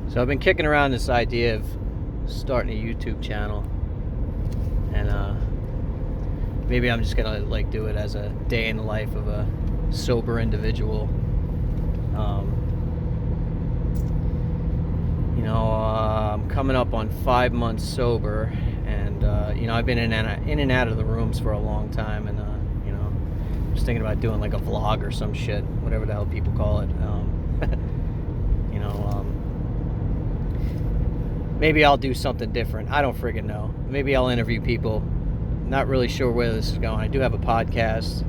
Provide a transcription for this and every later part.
So I've been kicking around this idea of starting a YouTube channel, and maybe I'm just gonna like do it as a day in the life of a sober individual. I'm coming up on 5 months sober, and I've been in and out of the rooms for a long time, and just thinking about doing like a vlog or some shit, whatever the hell people call it. Maybe I'll do something different. I don't friggin' know. Maybe I'll interview people. Not really sure where this is going. I do have a podcast.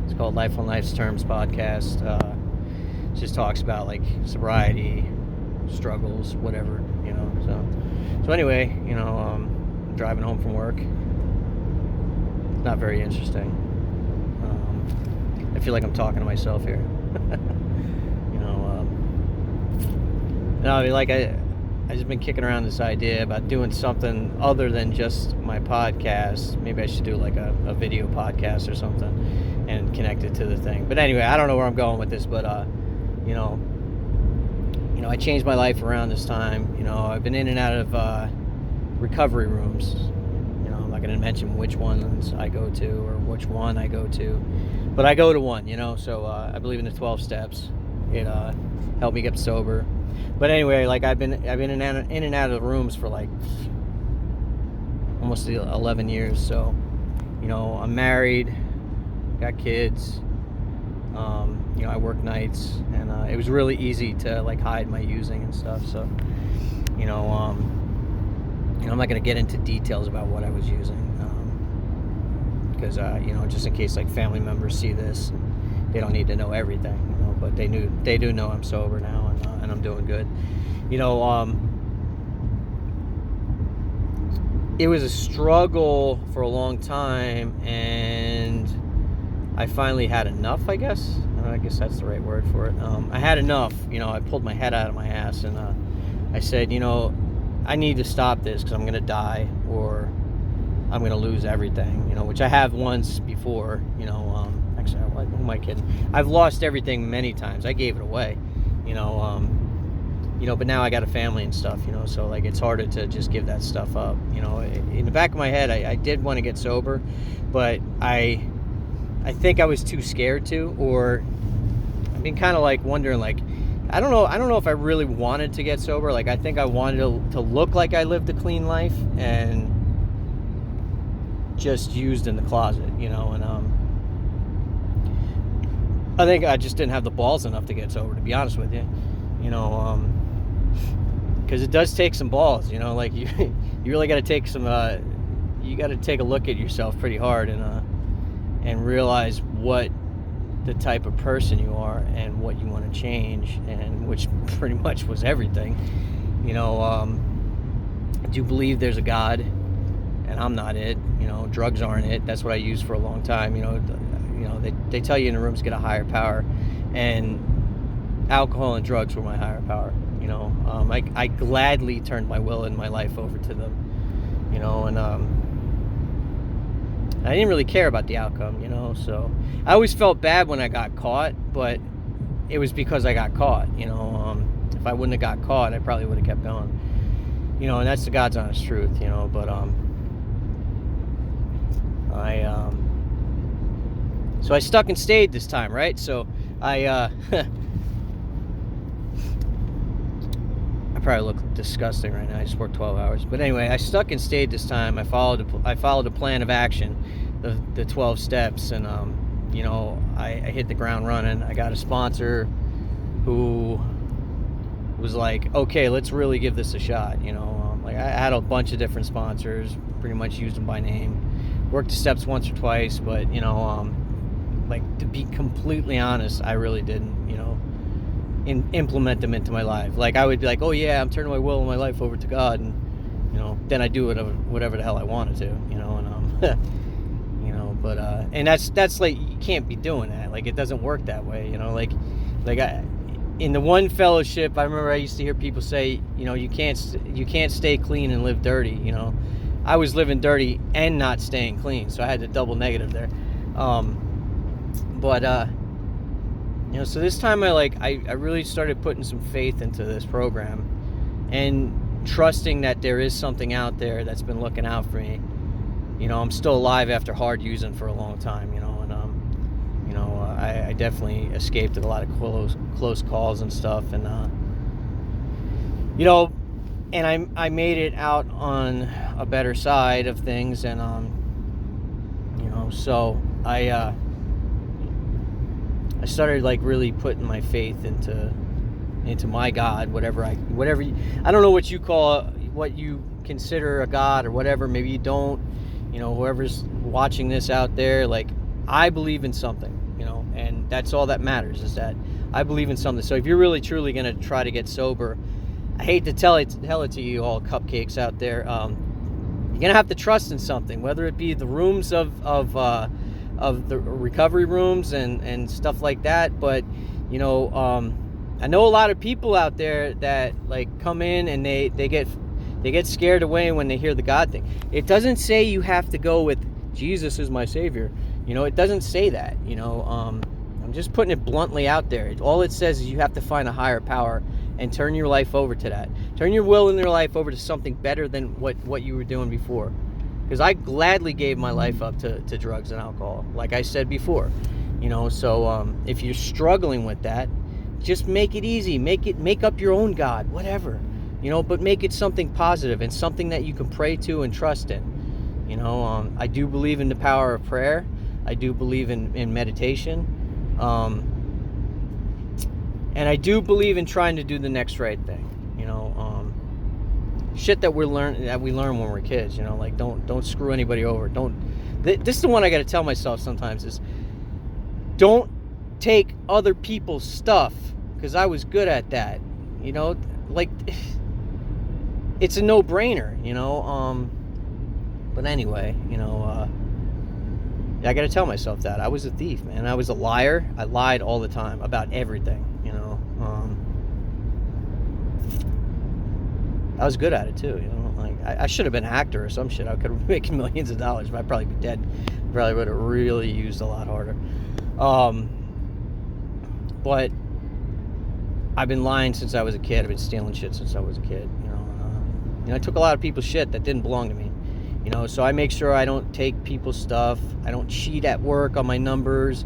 It's called Life on Life's Terms Podcast. It just talks about like sobriety, struggles, whatever, So anyway, I'm driving home from work. Not very interesting. I feel like I'm talking to myself here. I just been kicking around this idea about doing something other than just my podcast. Maybe I should do like a video podcast or something and connect it to the thing. But anyway, I don't know where I'm going with this, but I changed my life around this time. I've been in and out of recovery rooms. I'm not going to mention which ones I go to or which one I go to, but I go to one. So I believe in the 12 steps. It helped me get sober. But anyway, like I've been in and out of the rooms for like almost 11 years. So, I'm married, got kids. I work nights, and it was really easy to like hide my using and stuff. So, I'm not going to get into details about what I was using, because just in case like family members see this, they don't need to know everything. But they do know I'm sober now, and I'm doing good. It was a struggle for a long time, and I finally had enough, I guess. I guess that's the right word for it. I had enough. I pulled my head out of my ass, and I said, I need to stop this because I'm going to die, or I'm going to lose everything, which I have once before. Actually, who am I kidding? I've lost everything many times. I gave it away, but now I got a family and stuff, so like it's harder to just give that stuff up. In the back of my head, I did want to get sober, but I think I was too scared to, or I've been kind of like wondering, like, I don't know if I really wanted to get sober. Like, I think I wanted to look like I lived a clean life and just used in the closet, and I think I just didn't have the balls enough to get sober, to be honest with you, because it does take some balls, like you really got to take some, you got to take a look at yourself pretty hard and realize what the type of person you are and what you want to change, and which pretty much was everything. I do believe there's a God, and I'm not it. Drugs aren't it. That's what I used for a long time. They tell you in the rooms get a higher power, and alcohol and drugs were my higher power. I gladly turned my will and my life over to them. And I didn't really care about the outcome, so I always felt bad when I got caught, but it was because I got caught. If I wouldn't have got caught, I probably would have kept going. And that's the God's honest truth, but so I stuck and stayed this time, right? So I probably look disgusting right now. I just worked 12 hours, but anyway, I stuck and stayed this time. I followed a plan of action, the 12 steps, and I hit the ground running. I got a sponsor who was like, okay, let's really give this a shot. Like I had a bunch of different sponsors, pretty much used them by name, worked the steps once or twice, but like, to be completely honest, I really didn't implement them into my life. Like, I would be like, oh yeah, I'm turning my will and my life over to God, and then I do whatever the hell I wanted to, but and that's like, you can't be doing that. Like, it doesn't work that way. In the one fellowship, I remember I used to hear people say, you can't stay clean and live dirty. I was living dirty and not staying clean, so I had the double negative there. So this time I really started putting some faith into this program, and trusting that there is something out there that's been looking out for me. You know, I'm still alive after hard using for a long time, you know, and you know, I definitely escaped at a lot of close calls and stuff, and you know, and I made it out on a better side of things, and you know, so I started like really putting my faith into my God, whatever I don't know what you call, what you consider a God or whatever. Maybe you don't, you know, whoever's watching this out there, like, I believe in something, you know, and that's all that matters, is that I believe in something. So if you're really truly going to try to get sober, I hate to tell it to you all cupcakes out there, you're going to have to trust in something, whether it be the rooms of the recovery rooms and stuff like that. But, you know, I know a lot of people out there that like come in and they get scared away when they hear the God thing. It doesn't say you have to go with Jesus is my savior. You know, it doesn't say that, you know. I'm just putting it bluntly out there. All it says is you have to find a higher power and turn your life over to that. Turn your will and your life over to something better than what you were doing before. Because I gladly gave my life up to drugs and alcohol, like I said before, you know. So if you're struggling with that, just make it easy. Make up your own God, whatever, you know, but make it something positive and something that you can pray to and trust in. You know, I do believe in the power of prayer. I do believe in meditation, and I do believe in trying to do the next right thing. You know, shit that we learn when we're kids. You know, like don't screw anybody over. This is the one I got to tell myself sometimes, is don't take other people's stuff, because I was good at that. You know, like, it's a no-brainer. You know, but anyway, you know, I gotta tell myself that I was a thief, man. I was a liar. I lied all the time about everything, you know. I was good at it too, you know. Like, I should have been an actor or some shit. I could have been making millions of dollars, but I'd probably be dead. Probably would have really used a lot harder. But I've been lying since I was a kid. I've been stealing shit since I was a kid, you know. You know, I took a lot of people's shit that didn't belong to me. You know, so I make sure I don't take people's stuff. I don't cheat at work on my numbers.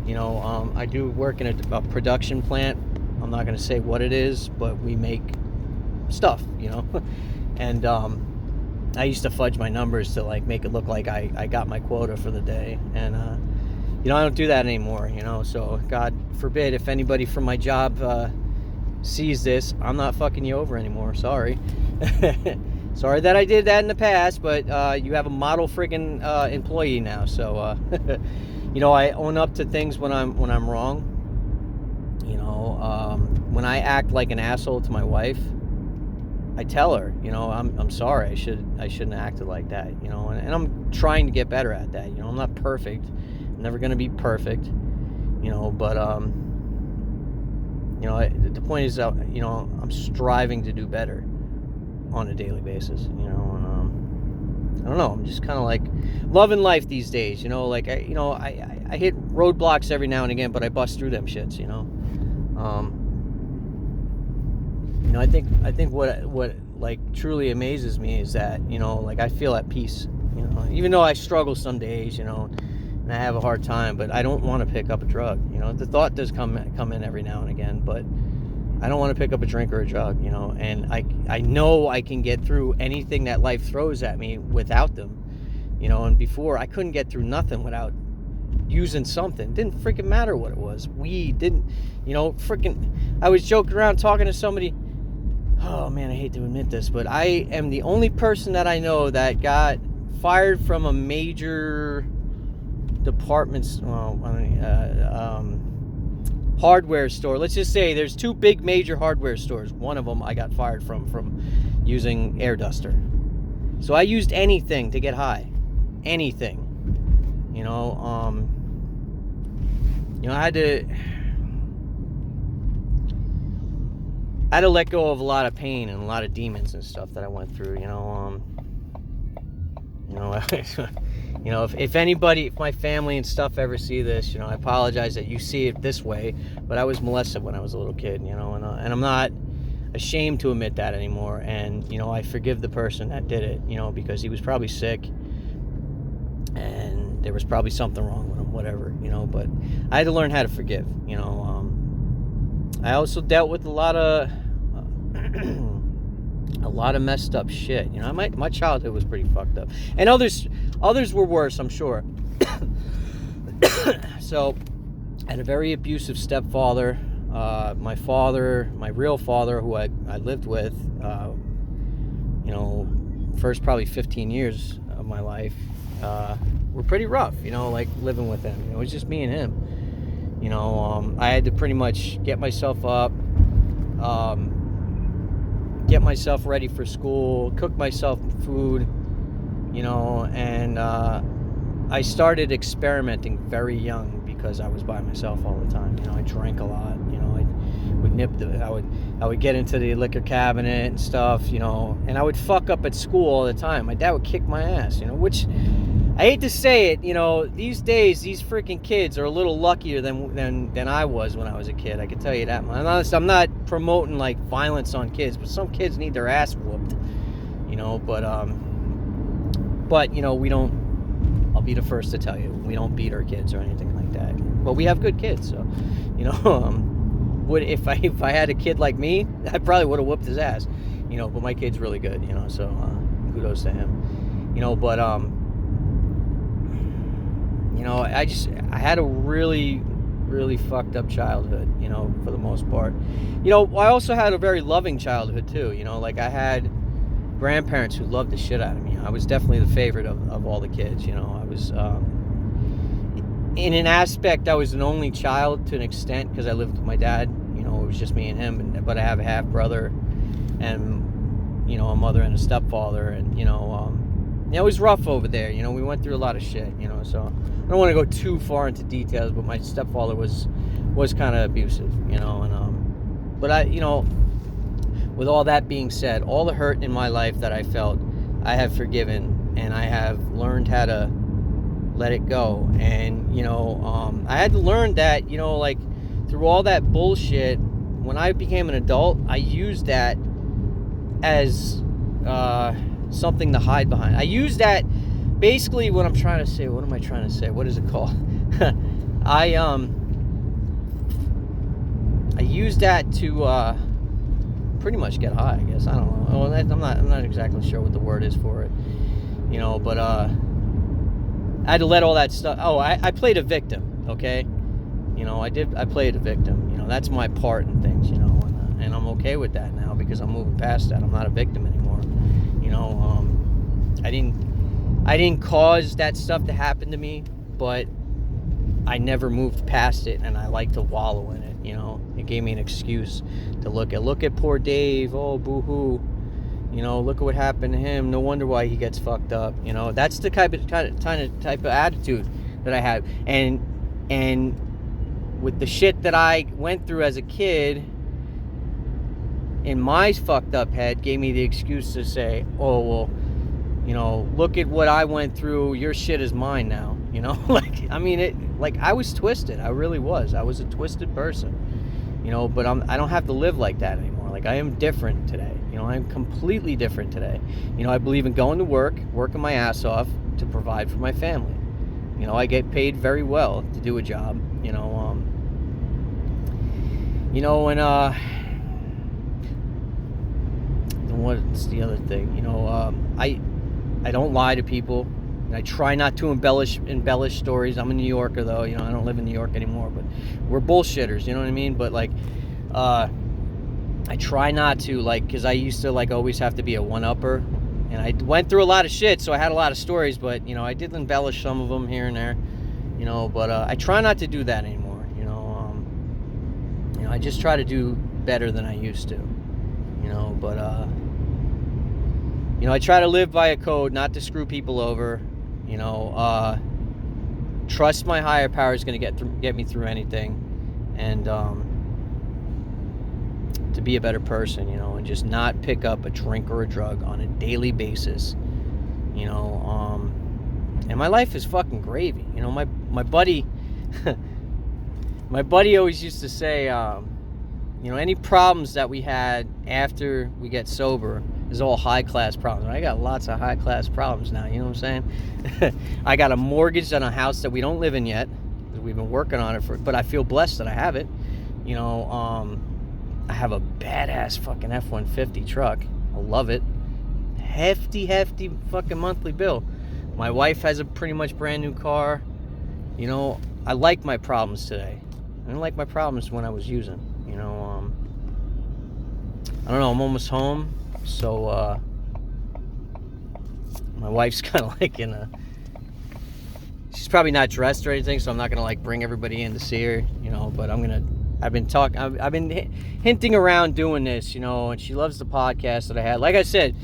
You know, I do work in a production plant. I'm not going to say what it is, but we make stuff, you know. And I used to fudge my numbers to, like, make it look like I got my quota for the day. And, you know, I don't do that anymore, you know. So, God forbid, if anybody from my job sees this, I'm not fucking you over anymore. Sorry. Sorry that I did that in the past, but you have a model friggin' employee now. So, you know, I own up to things when I'm wrong. You know, when I act like an asshole to my wife, I tell her, you know, I'm sorry. I shouldn't have acted like that. You know, and I'm trying to get better at that. You know, I'm not perfect. I'm never gonna be perfect. You know, but you know, the point is, you know, I'm striving to do better on a daily basis, you know. And I don't know, I'm just kind of like loving life these days, you know. Like, I hit roadblocks every now and again, but I bust through them shits, you know. You know, I think what like truly amazes me is that, you know, like, I feel at peace, you know, even though I struggle some days, you know, and I have a hard time, but I don't want to pick up a drug, you know. The thought does come in every now and again, but I don't want to pick up a drink or a drug, you know. And I know I can get through anything that life throws at me without them, you know. And before, I couldn't get through nothing without using something. It didn't freaking matter what it was. Weed didn't, you know, freaking. I was joking around talking to somebody. Oh man, I hate to admit this, but I am the only person that I know that got fired from a major department's hardware store. Let's just say there's two big major hardware stores. One of them I got fired from using air duster. So I used anything to get high, anything. You know, I had to let go of a lot of pain and a lot of demons and stuff that I went through. You know, you know, if anybody, if my family and stuff ever see this, you know, I apologize that you see it this way, but I was molested when I was a little kid, you know, and I'm ashamed to admit that anymore. And, you know, I forgive the person that did it, you know, because he was probably sick and there was probably something wrong with him, whatever, you know. But I had to learn how to forgive, you know. I also dealt with a lot of messed up shit, you know. My childhood was pretty fucked up, and others were worse, I'm sure. So I had a very abusive stepfather. My father, my real father, who I lived with, you know, first probably 15 years of my life, were pretty rough, you know, like living with him. You know, it was just me and him. You know, I had to pretty much get myself up, get myself ready for school, cook myself food, you know, and I started experimenting very young because I was by myself all the time. You know, I drank a lot. You know, I would get into the liquor cabinet and stuff. You know, and I would fuck up at school all the time. My dad would kick my ass. You know, which I hate to say it. You know, these days these freaking kids are a little luckier than I was when I was a kid. I can tell you that. I'm not promoting like violence on kids, but some kids need their ass whooped. You know, but you know, we don't. I'll be the first to tell you, we don't beat our kids or anything like that. But we have good kids, so, you know, if I had a kid like me, I probably would have whooped his ass, you know. But my kid's really good, you know, so kudos to him, you know. But you know, I had a really, really fucked up childhood, you know, for the most part. You know, I also had a very loving childhood too, you know. Like, I had grandparents who loved the shit out of me. I was definitely the favorite of all the kids, you know. I was, in an aspect, I was an only child to an extent because I lived with my dad. You know, it was just me and him, but I have a half brother and, you know, a mother and a stepfather, and, you know, it was rough over there. You know, we went through a lot of shit, you know, so I don't want to go too far into details, but my stepfather was kind of abusive, you know, and, but I, you know, with all that being said, all the hurt in my life that I felt, I have forgiven, and I have learned how to let it go. And, you know, I had to learn that, you know, like, through all that bullshit, when I became an adult, I used that as something to hide behind. I used that, basically, what I'm trying to say, what am I trying to say? What is it called? I used that to, pretty much get high, I guess. I don't know. I'm not exactly sure what the word is for it, you know. But I had to let all that stuff. Oh, I played a victim, okay. You know, I played a victim. You know, that's my part in things. You know, and I'm okay with that now because I'm moving past that. I'm not a victim anymore. You know, I didn't cause that stuff to happen to me, but I never moved past it, and I like to wallow in it. You know, it gave me an excuse to look at poor Dave. Oh, boo-hoo. You know, look at what happened to him. No wonder why he gets fucked up. You know, that's the type of attitude that I have. And with the shit that I went through as a kid, in my fucked up head, gave me the excuse to say, oh, well, you know, look at what I went through. Your shit is mine now. You know, like, I mean, I was twisted. I really was. I was a twisted person, you know, but I don't have to live like that anymore. Like, I am different today. You know, I'm completely different today. You know, I believe in going to work, working my ass off to provide for my family. You know, I get paid very well to do a job, you know, and what's the other thing? You know, I don't lie to people. And I try not to embellish stories. I'm a New Yorker, though. You know, I don't live in New York anymore, but we're bullshitters. You know what I mean? But, like, I try not to, like, because I used to, like, always have to be a one-upper. And I went through a lot of shit, so I had a lot of stories. But, you know, I did embellish some of them here and there. You know, but I try not to do that anymore. You know, I just try to do better than I used to. You know, but, you know, I try to live by a code, not to screw people over. You know, trust my higher power is going to get me through anything, and to be a better person, you know, and just not pick up a drink or a drug on a daily basis, you know. And my life is fucking gravy, you know. My buddy, my buddy always used to say, You know, any problems that we had after we get sober is all high-class problems. I got lots of high-class problems now, you know what I'm saying? I got a mortgage on a house that we don't live in yet. We've been working on it but I feel blessed that I have it. You know, I have a badass fucking F-150 truck. I love it. Hefty fucking monthly bill. My wife has a pretty much brand new car. You know, I like my problems today. I didn't like my problems when I was using. You know, I don't know, I'm almost home, so my wife's kind of like she's probably not dressed or anything, so I'm not gonna like bring everybody in to see her, you know, but I've been hinting around doing this, you know, and she loves the podcast that I had. Like I said,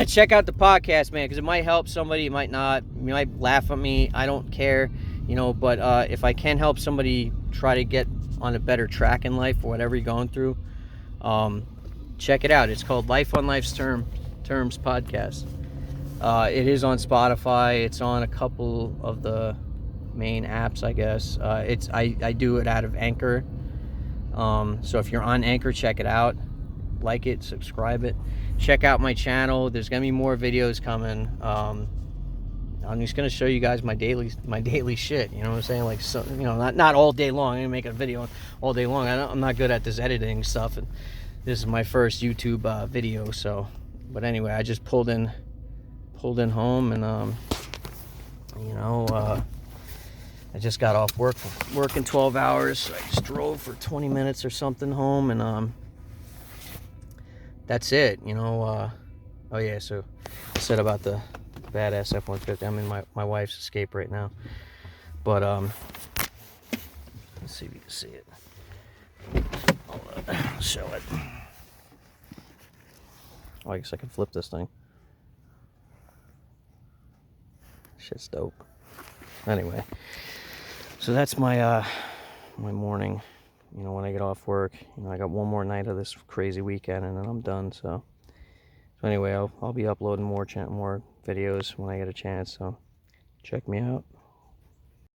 check out the podcast, man, because it might help somebody, it might not, you might laugh at me, I don't care, you know, but if I can help somebody try to get on a better track in life or whatever you're going through, check it out. It's called Life on Life's Terms Podcast. It is on Spotify. It's on a couple of the main apps, I guess. I do it out of Anchor. So if you're on Anchor, check it out. Like it, subscribe it. Check out my channel. There's gonna be more videos coming. I'm just gonna show you guys my daily shit. You know what I'm saying? Like, so, you know, not all day long. I'm gonna make a video all day long. I'm not good at this editing stuff, and this is my first YouTube video. So, but anyway, I just pulled in home, and you know, I just got off working 12 hours. I just drove for 20 minutes or something home, and that's it. You know, oh yeah, so I said about the badass F-150. I'm in my wife's Escape right now, but let's see if you can see it. I'll show it. Oh, I guess I can flip this thing. Shit's dope. Anyway, so that's my my morning. You know, when I get off work, you know, I got one more night of this crazy weekend, and then I'm done. So anyway, I'll be uploading more videos when I get a chance. So check me out.